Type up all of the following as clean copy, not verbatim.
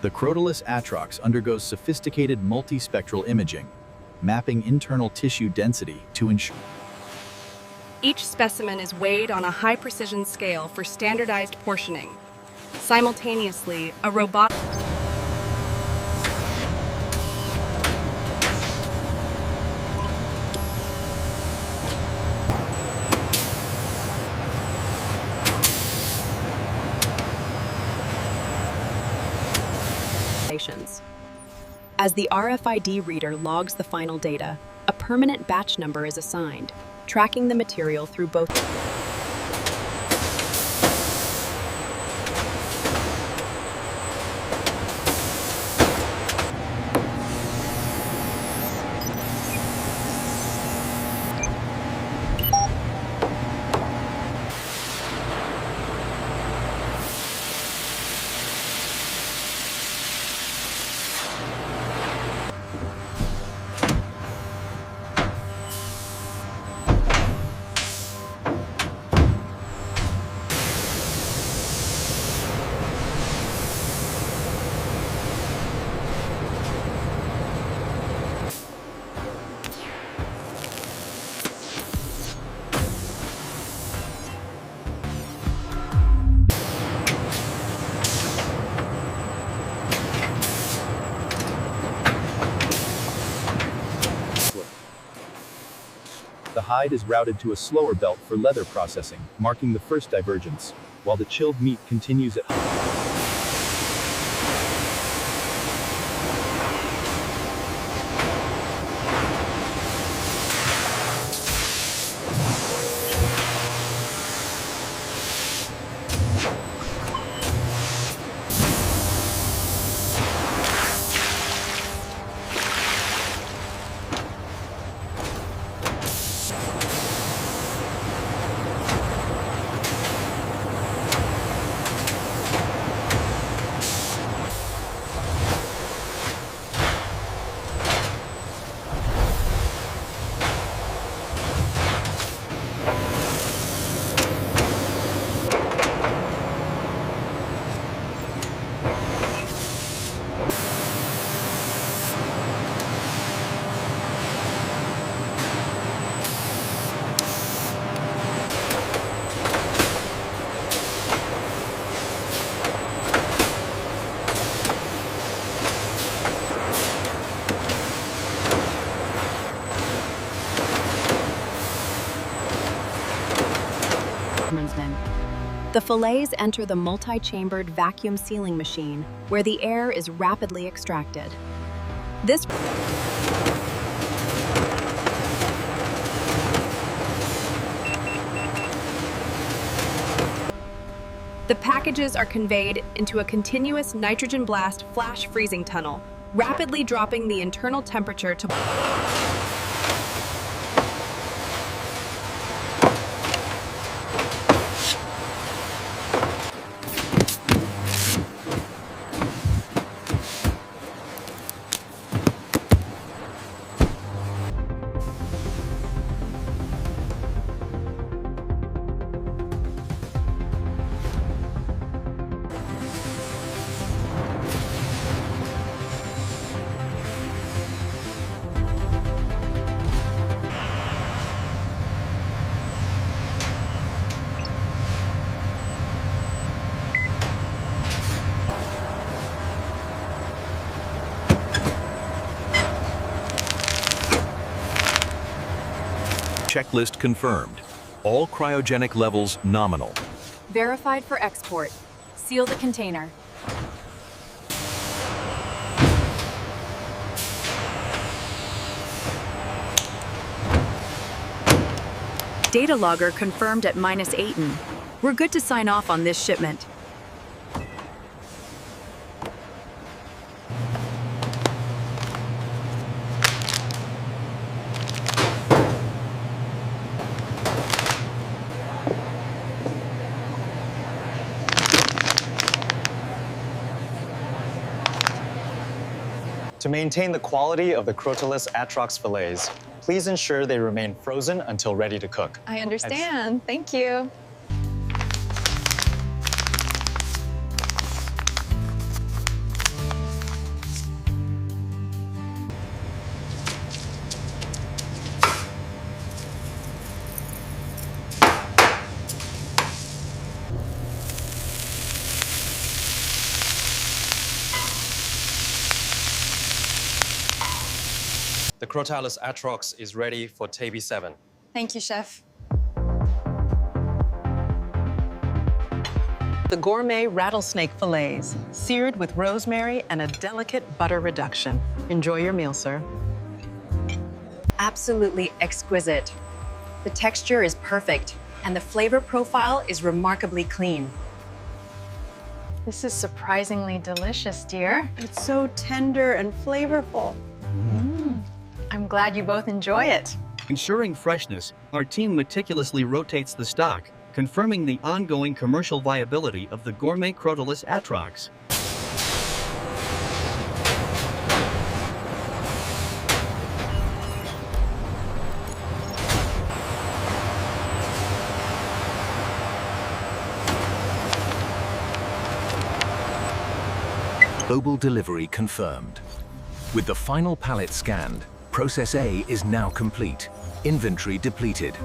The Crotalus Atrox undergoes sophisticated multispectral imaging, mapping internal tissue density to ensure Each specimen is weighed on a high-precision scale for standardized portioning. Simultaneously, a robot As the RFID reader logs the final data, a permanent batch number is assigned, tracking the material through both The hide is routed to a slower belt for leather processing, marking the first divergence, while the chilled meat continues at The fillets enter the multi-chambered vacuum sealing machine, where the air is rapidly extracted. This The packages are conveyed into a continuous nitrogen blast flash freezing tunnel, rapidly dropping the internal temperature to Checklist confirmed. All cryogenic levels nominal. verified for export. Seal the container. Data logger confirmed at -8. We're good to sign off on this shipment. To maintain the quality of the Crotalus Atrox fillets, please ensure they remain frozen until ready to cook. I understand. Thank you. The Crotalus Atrox is ready for Taby 7. Thank you, Chef. The gourmet rattlesnake fillets, seared with rosemary and a delicate butter reduction. Enjoy your meal, sir. Absolutely exquisite. The texture is perfect, and the flavor profile is remarkably clean. This is surprisingly delicious, dear. It's so tender and flavorful. I'm glad you both enjoy it. Ensuring freshness, our team meticulously rotates the stock, confirming the ongoing commercial viability of the gourmet Crotalus Atrox. Global delivery confirmed. With the final pallet scanned, Process A is now complete. Inventory depleted.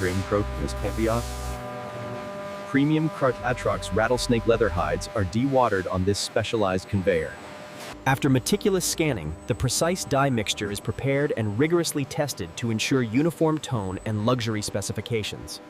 Green Crotalus caviar. Premium Crotalus Atrox rattlesnake leather hides are dewatered on this specialized conveyor. After meticulous scanning, the precise dye mixture is prepared and rigorously tested to ensure uniform tone and luxury specifications.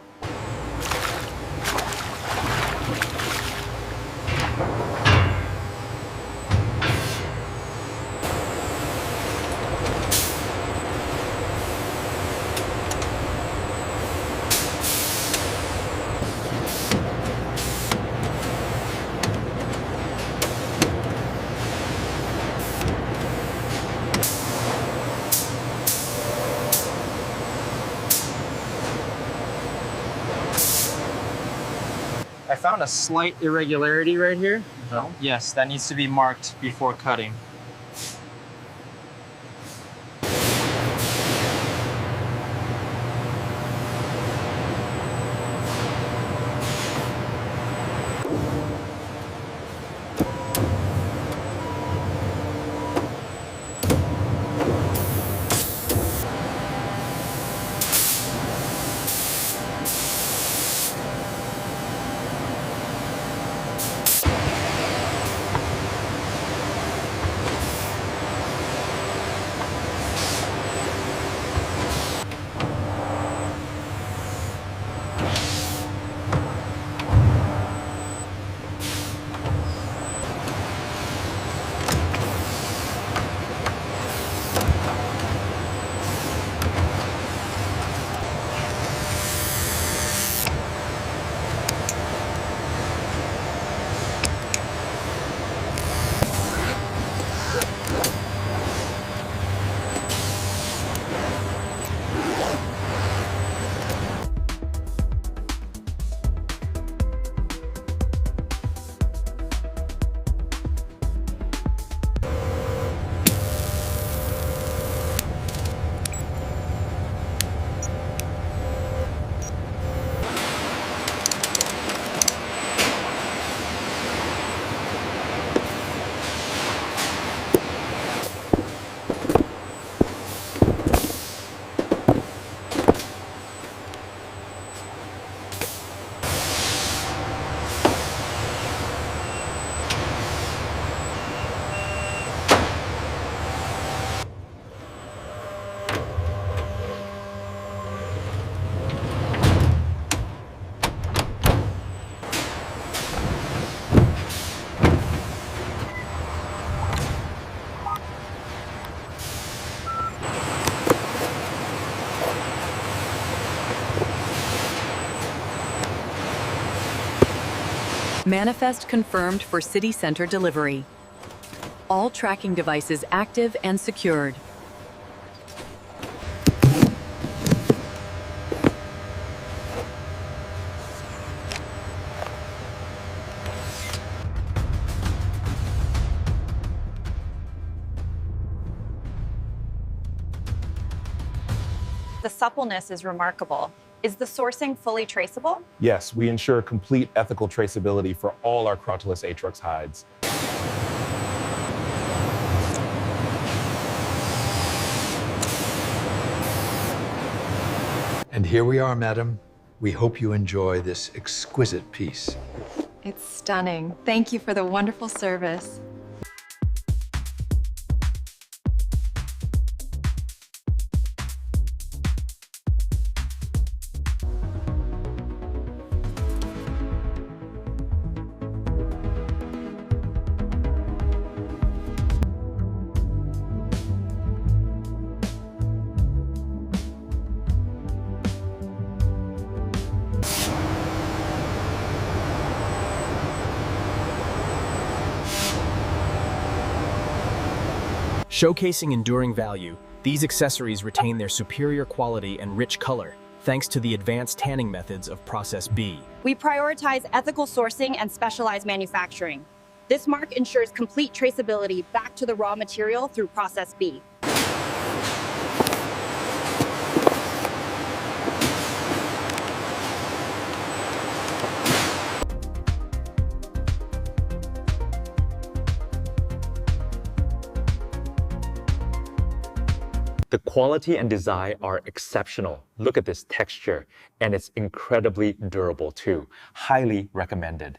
I found a slight irregularity right here. Oh. Yes, that needs to be marked before cutting. Manifest confirmed for city center delivery. All tracking devices active and secured. The suppleness is remarkable. Is the sourcing fully traceable? Yes, we ensure complete ethical traceability for all our Crotalus Atrox hides. And here we are, madam. We hope you enjoy this exquisite piece. It's stunning. Thank you for the wonderful service. Showcasing enduring value, these accessories retain their superior quality and rich color, thanks to the advanced tanning methods of Process B. We prioritize ethical sourcing and specialized manufacturing. This mark ensures complete traceability back to the raw material through Process B. The quality and design are exceptional. Look at this texture, and it's incredibly durable too. Highly recommended.